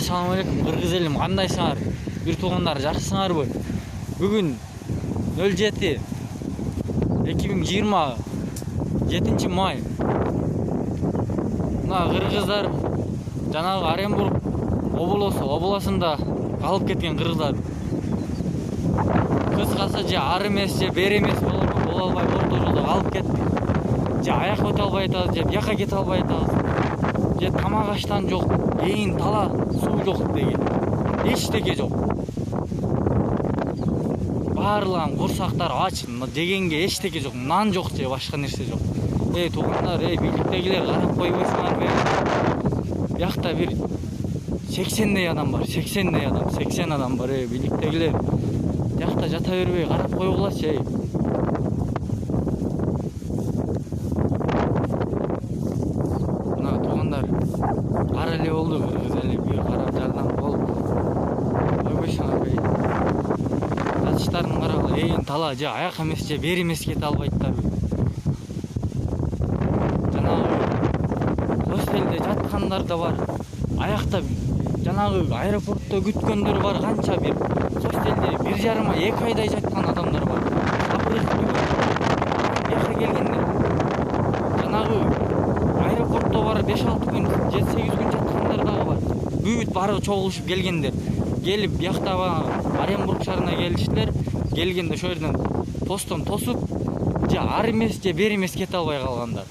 Assalamu alaikum Kırgız elim, kandайсыңар? Bir туғандар жақсысыңарбы? Бүгін 07-2020 7 май. Мына кыргыздар жанагы Оренбург обласында калып кеткен кыргыздар. Кыскасы же ар эмес же бери эмес боло албай орто жолдо калып кетти. Же аяк өтө албай атабыз, же бияка кете албай атабыз. Же тамак аштан жок, эйин тала суу жок деген. Эчтеке жок. Барлыгын курсактар ач, жегенге эчтеке жок, нан жок же башка нерсе жок. Туугандар, бийликтегилер карап койбойсуңарбы? Биякта бир 80 адам бар, 80 адам бар, бийликтегилер. Биякта жата бербей карап койгулачы. Мына туугандар, кара эле болду, кыргыз эли бир карап жардам болуп койбойсуңарбы? Жатыштарын карагыла, эйин тала же аяк эмес же бери эмес кете албайттарбы? Hostelде жаткандар да бар. Аякта жанагы аэропортто күткөндөр бар, канча бир. Hostelде 1,5-2 айдай жаткан адамдар бар. Бияка келгенде жанагы аэропортто бар 5-6 күн, 7-8 күн жаткандар дагы бар. Бүт бары чогулушуп келгендер. Келип биякта Оренбург шаарына келиштилер. Келгенде ошол жерден постон тосуп, же ар эмес же бери эмес кете албай калгандар.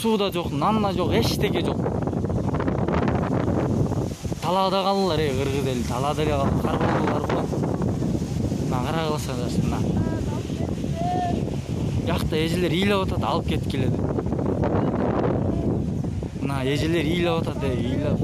Сууда жок, нанна жок, эчтеке жок. Талаада калдылар, кыргыз эли, талаада эле калып карбалдылар го. Мына карагыласаңдар, мына. Биякта эжелер ыйлап атат, алып кеткиле деп. Мына эжелер ыйлап атат, ыйлап.